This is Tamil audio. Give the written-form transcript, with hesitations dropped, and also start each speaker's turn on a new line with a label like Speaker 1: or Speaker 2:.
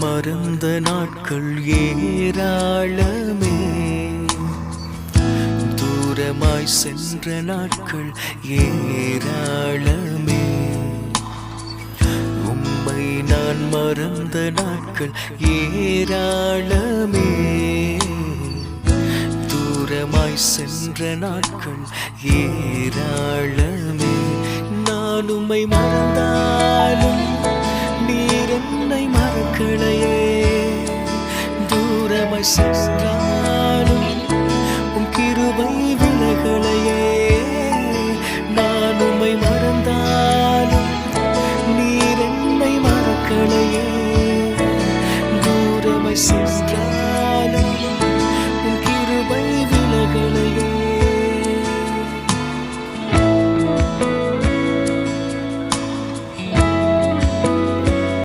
Speaker 1: மறந்த நாட்கள் ஏராளமே, தூரமாய் சென்ற நாட்கள் ஏராளமே. உம்மை நான் மறந்த நாட்கள் ஏராளமே, தூரமாய் சென்ற நாட்கள் ஏராளமே. நான் உம்மை மறந்தாலும் நீர் என்னை மறக்கலையே, தூரமாய் சென்றாலும் உம் கிருபை விலகலையே. நான் உம்மை மறந்தாலும் நீர் என்னை மறக்கலையே,